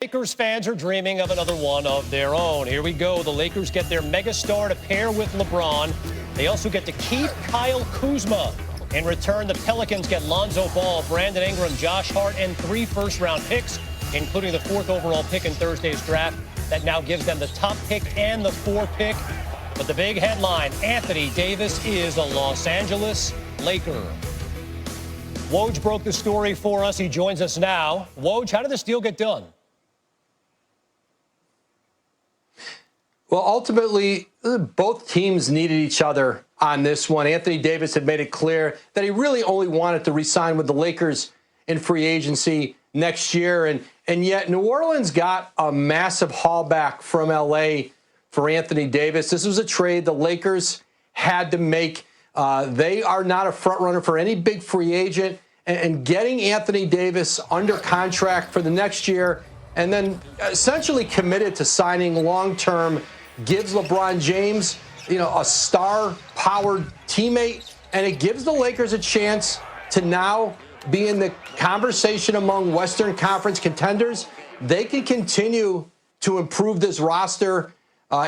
Lakers fans are dreaming of another one of their own. Here we go. The Lakers get their megastar to pair with LeBron. They also get to keep Kyle Kuzma. In return, the Pelicans get Lonzo Ball, Brandon Ingram, Josh Hart, and 3 first-round picks, including the 4th overall pick in Thursday's draft. That now gives them the top pick and the 4th pick. But the big headline, Anthony Davis is a Los Angeles Laker. Woj broke the story for us. He joins us now. Woj, how did this deal get done? Well, ultimately, both teams needed each other on this one. Anthony Davis had made it clear that he really only wanted to re-sign with the Lakers in free agency next year. And yet New Orleans got a massive haul back from L.A. for Anthony Davis. This was a trade the Lakers had to make. They are not a front runner for any big free agent. And getting Anthony Davis under contract for the next year and then essentially committed to signing long-term gives LeBron James, a star-powered teammate, and it gives the Lakers a chance to now be in the conversation among Western Conference contenders. They can continue to improve this roster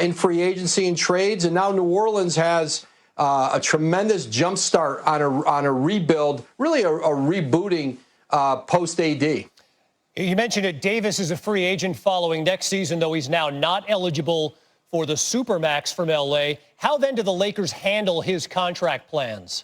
in free agency and trades, and now New Orleans has a tremendous jump start on a rebuild, really a rebooting post-AD. You mentioned it. Davis is a free agent following next season, though he's now not eligible for the Supermax from L.A. How then do the Lakers handle his contract plans?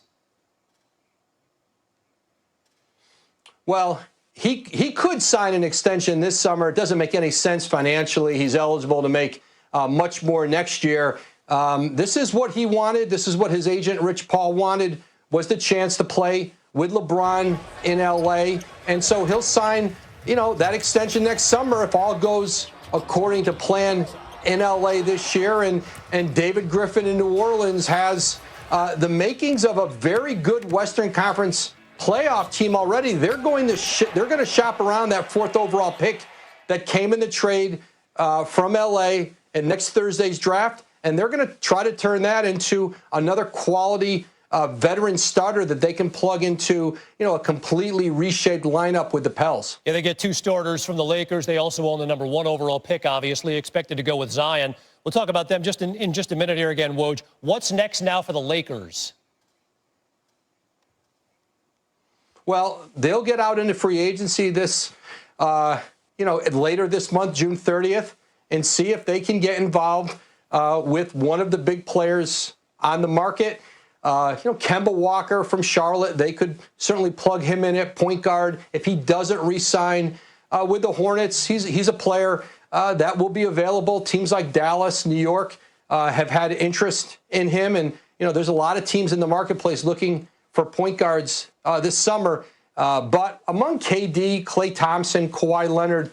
Well, he could sign an extension this summer. It doesn't make any sense financially. He's eligible to make much more next year. This is what he wanted. This is what his agent, Rich Paul, wanted, was the chance to play with LeBron in L.A. And so he'll sign, that extension next summer if all goes according to plan in L.A. this year. And David Griffin in New Orleans has the makings of a very good Western Conference playoff team already. They're going to shop around that 4th overall pick that came in the trade from L.A. in next Thursday's draft, and they're going to try to turn that into another quality veteran starter that they can plug into, a completely reshaped lineup with the Pels. Yeah, they get 2 starters from the Lakers. They also own the number 1 overall pick, obviously, expected to go with Zion. We'll talk about them just in just a minute here again, Woj. What's next now for the Lakers? Well, they'll get out into free agency this, later this month, June 30th, and see if they can get involved with one of the big players on the market. Kemba Walker from Charlotte, they could certainly plug him in at point guard. If he doesn't re-sign with the Hornets, he's a player that will be available. Teams like Dallas, New York have had interest in him. And, there's a lot of teams in the marketplace looking for point guards this summer. But among KD, Klay Thompson, Kawhi Leonard,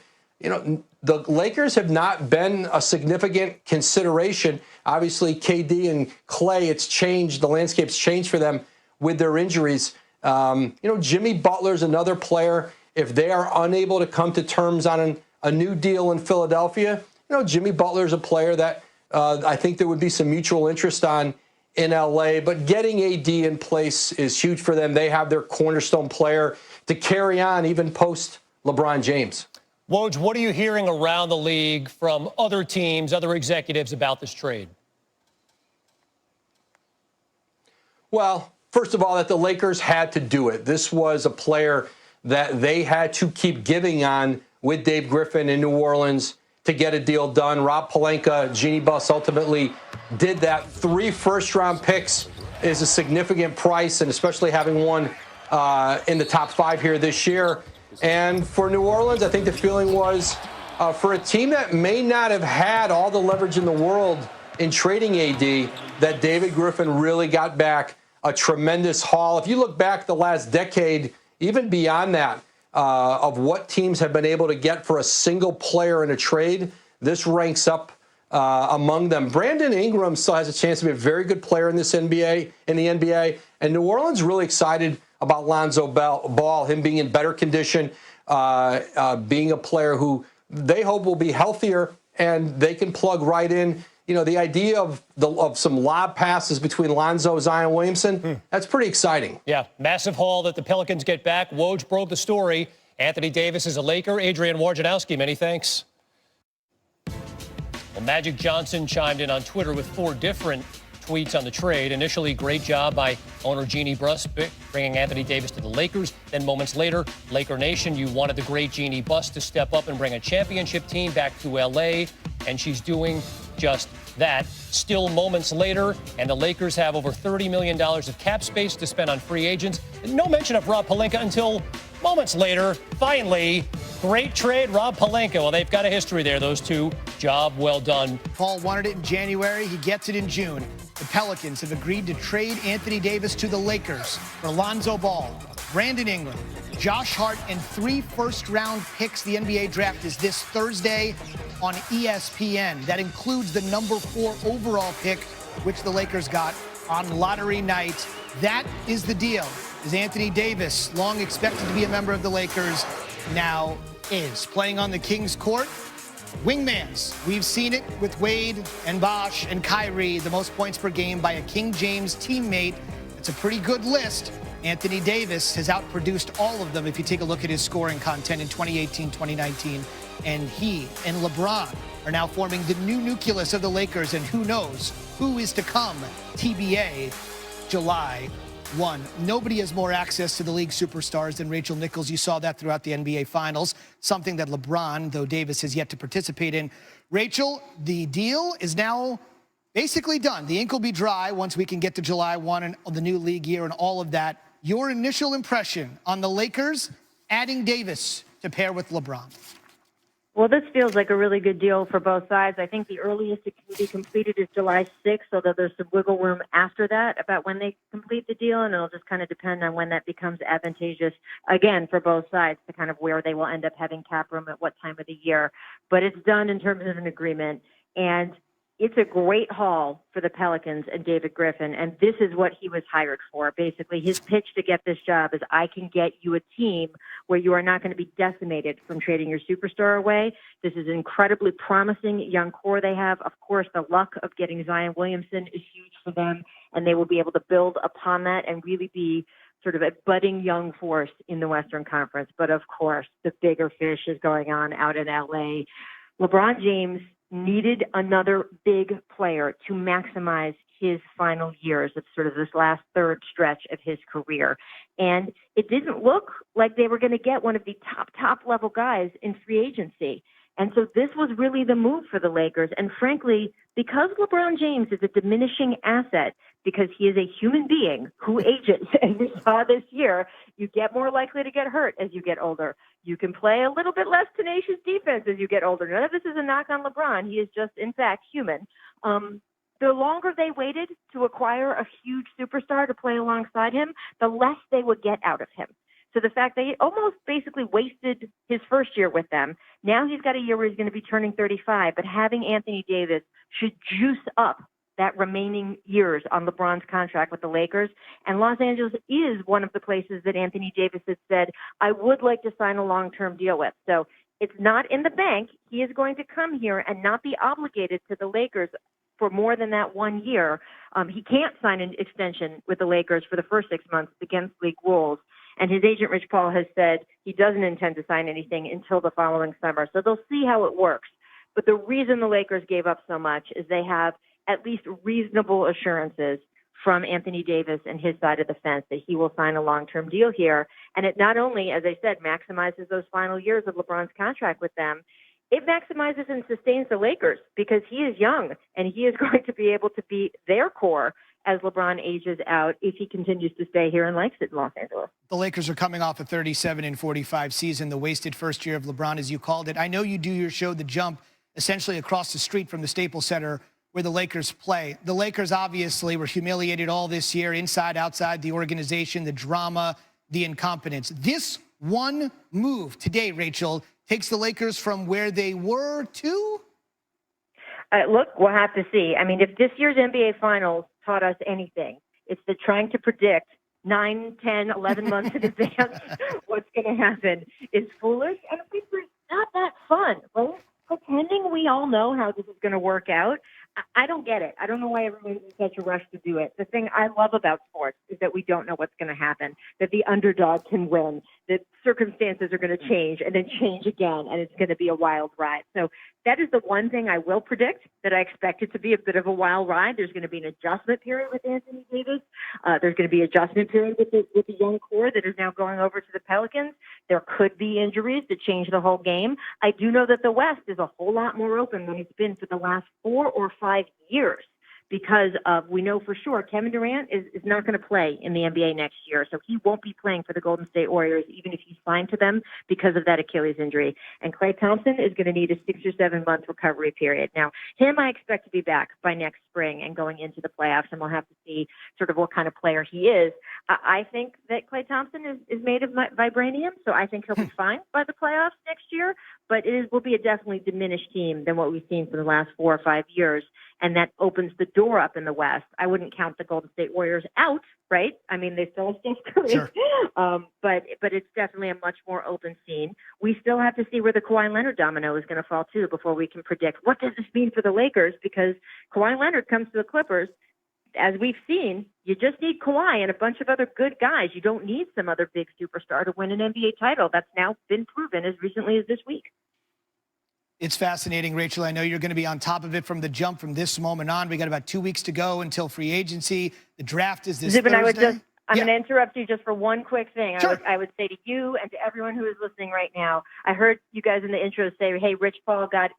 the Lakers have not been a significant consideration. Obviously, KD and Klay, it's changed. The landscape's changed for them with their injuries. Jimmy Butler's another player. If they are unable to come to terms on a new deal in Philadelphia, Jimmy Butler's a player that I think there would be some mutual interest on in L.A., but getting AD in place is huge for them. They have their cornerstone player to carry on even post LeBron James. Woj, what are you hearing around the league from other teams, other executives about this trade? Well, first of all, that the Lakers had to do it. This was a player that they had to keep giving on with Dave Griffin in New Orleans to get a deal done. Rob Pelinka, Jeannie Buss ultimately did that. 3 first-round picks is a significant price, and especially having one in the top 5 here this year. And for New Orleans, I think the feeling was for a team that may not have had all the leverage in the world in trading AD, that David Griffin really got back a tremendous haul. If you look back the last decade, even beyond that, of what teams have been able to get for a single player in a trade, this ranks up among them. Brandon Ingram still has a chance to be a very good player in this NBA, and New Orleans really excited about Lonzo Ball, him being in better condition, being a player who they hope will be healthier and they can plug right in. The idea of some lob passes between Lonzo, Zion Williamson, that's pretty exciting. Yeah, massive haul that the Pelicans get back. Woj broke the story. Anthony Davis is a Laker. Adrian Wojnarowski, many thanks. Well, Magic Johnson chimed in on Twitter with 4 different tweets on the trade. Initially, great job by owner Jeannie Buss bringing Anthony Davis to the Lakers. Then moments later, Laker Nation, you wanted the great Jeannie Buss to step up and bring a championship team back to L.A., and she's doing just that. Still moments later, and the Lakers have over $30 million of cap space to spend on free agents. No mention of Rob Pelinka until moments later. Finally, great trade, Rob Pelinka. Well, they've got a history there, those two. Job well done. Paul wanted it in January. He gets it in June. The Pelicans have agreed to trade Anthony Davis to the Lakers for Lonzo Ball, Brandon Ingram, Josh Hart, and 3 first-round picks. The NBA draft is this Thursday on ESPN. That includes the number 4 overall pick, which the Lakers got on lottery night. That is the deal. Is Anthony Davis, long expected to be a member of the Lakers, now is playing on the Kings court. Wingmans, we've seen it with Wade and Bosh and Kyrie, the most points per game by a King James teammate. It's a pretty good list. Anthony Davis has outproduced all of them if you take a look at his scoring content in 2018, 2019. And he and LeBron are now forming the new nucleus of the Lakers, and who knows who is to come. TBA, July 1. Nobody has more access to the league superstars than Rachel Nichols. You saw that throughout the NBA Finals, something that LeBron, though Davis has yet to participate in. Rachel, the deal is now basically done. The ink will be dry once we can get to July 1 and the new league year and all of that. Your initial impression on the Lakers adding Davis to pair with LeBron? Well, this feels like a really good deal for both sides. I think the earliest it can be completed is July 6th, although there's some wiggle room after that about when they complete the deal, and it'll just kind of depend on when that becomes advantageous, again, for both sides to kind of where they will end up having cap room at what time of the year. But it's done in terms of an agreement, and it's a great haul for the Pelicans and David Griffin, and this is what he was hired for. Basically, his pitch to get this job is, I can get you a team where you are not going to be decimated from trading your superstar away. This is an incredibly promising young core they have. Of course, the luck of getting Zion Williamson is huge for them, and they will be able to build upon that and really be sort of a budding young force in the Western Conference. But, of course, the bigger fish is going on out in L.A. LeBron James needed another big player to maximize his final years of sort of this last third stretch of his career. And it didn't look like they were going to get one of the top level guys in free agency. And so this was really the move for the Lakers. And frankly, because LeBron James is a diminishing asset, because he is a human being who ages, and we saw this year, you get more likely to get hurt as you get older. You can play a little bit less tenacious defense as you get older. None of this is a knock on LeBron. He is just, in fact, human. The longer they waited to acquire a huge superstar to play alongside him, the less they would get out of him. So the fact they almost basically wasted his first year with them. Now he's got a year where he's going to be turning 35, but having Anthony Davis should juice up that remaining years on LeBron's contract with the Lakers. And Los Angeles is one of the places that Anthony Davis has said, I would like to sign a long-term deal with. So it's not in the bank. He is going to come here and not be obligated to the Lakers for more than that 1 year. He can't sign an extension with the Lakers for the first 6 months. It's against league rules. And his agent, Rich Paul, has said he doesn't intend to sign anything until the following summer. So they'll see how it works. But the reason the Lakers gave up so much is they have at least reasonable assurances from Anthony Davis and his side of the fence that he will sign a long-term deal here. And it not only, as I said, maximizes those final years of LeBron's contract with them, it maximizes and sustains the Lakers because he is young and he is going to be able to be their core as LeBron ages out if he continues to stay here and likes it in Los Angeles. The Lakers are coming off a 37-45 season, the wasted first year of LeBron, as you called it. I know you do your show, The Jump, essentially across the street from the Staples Center where the Lakers play. The Lakers obviously were humiliated all this year, inside, outside the organization, the drama, the incompetence. This one move today, Rachel, takes the Lakers from where they were to? Look, we'll have to see. I mean, if this year's NBA Finals taught us anything, it's that trying to predict 9, 10, 11 months in advance what's going to happen is foolish and it's not that fun, right? pretending we all know how this is going to work out. I don't get it. I don't know why everyone's in such a rush to do it. The thing I love about sports is that we don't know what's going to happen, that the underdog can win, that circumstances are going to change and then change again, and it's going to be a wild ride. So that is the one thing I will predict, that I expect it to be a bit of a wild ride. There's going to be an adjustment period with Anthony Davis. There's going to be an adjustment period with the young core that is now going over to the Pelicans. There could be injuries that change the whole game. I do know that the West is a whole lot more open than it's been for the last 4 or 5 years, because we know for sure Kevin Durant is not going to play in the NBA next year. So he won't be playing for the Golden State Warriors, even if he's signed to them, because of that Achilles injury. And Klay Thompson is going to need a 6 or 7 month recovery period. Now, him I expect to be back by next spring and going into the playoffs, and we'll have to see sort of what kind of player he is. I think that Klay Thompson is made of vibranium, so I think he'll be fine by the playoffs next year. But will be a definitely diminished team than what we've seen for the last 4 or 5 years. And that opens the door up in the West. I wouldn't count the Golden State Warriors out, right? I mean, they still have Steph Curry. Sure. But it's definitely a much more open scene. We still have to see where the Kawhi Leonard domino is going to fall, too, before we can predict what does this mean for the Lakers, because Kawhi Leonard comes to the Clippers. As we've seen, you just need Kawhi and a bunch of other good guys. You don't need some other big superstar to win an NBA title. That's now been proven as recently as this week. It's fascinating, Rachel. I know you're going to be on top of it from the jump from this moment on. We got about 2 weeks to go until free agency. The draft is this Zubin, Thursday. I'm going to interrupt you just for one quick thing. Sure. I would say to you and to everyone who is listening right now, I heard you guys in the intro say, hey, Rich Paul got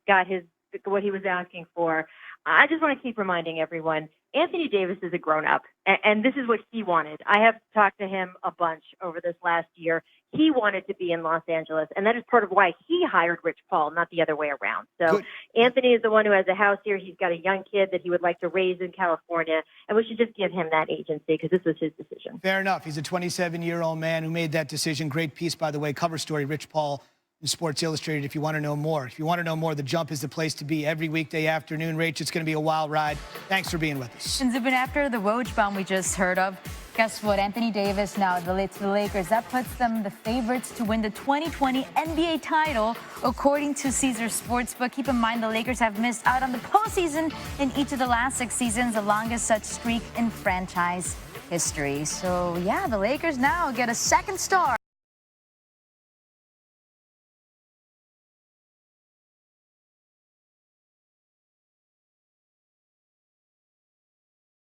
what he was asking for. I just want to keep reminding everyone, Anthony Davis is a grown-up, and this is what he wanted. I have talked to him a bunch over this last year. He wanted to be in Los Angeles, and that is part of why he hired Rich Paul, not the other way around. So Good. Anthony is the one who has a house here. He's got a young kid that he would like to raise in California, and we should just give him that agency because this was his decision. Fair enough. He's a 27-year-old man who made that decision. Great piece, by the way, cover story, Rich Paul in Sports Illustrated, if you want to know more. If you want to know more, The Jump is the place to be every weekday afternoon. Rach, it's going to be a wild ride. Thanks for being with us. And Zubin, after the Woj bomb we just heard of, guess what? Anthony Davis now relates to the Lakers. That puts them the favorites to win the 2020 NBA title, according to Caesars Sportsbook. Keep in mind the Lakers have missed out on the postseason in each of the last 6 seasons, the longest such streak in franchise history. So, yeah, the Lakers now get a second star.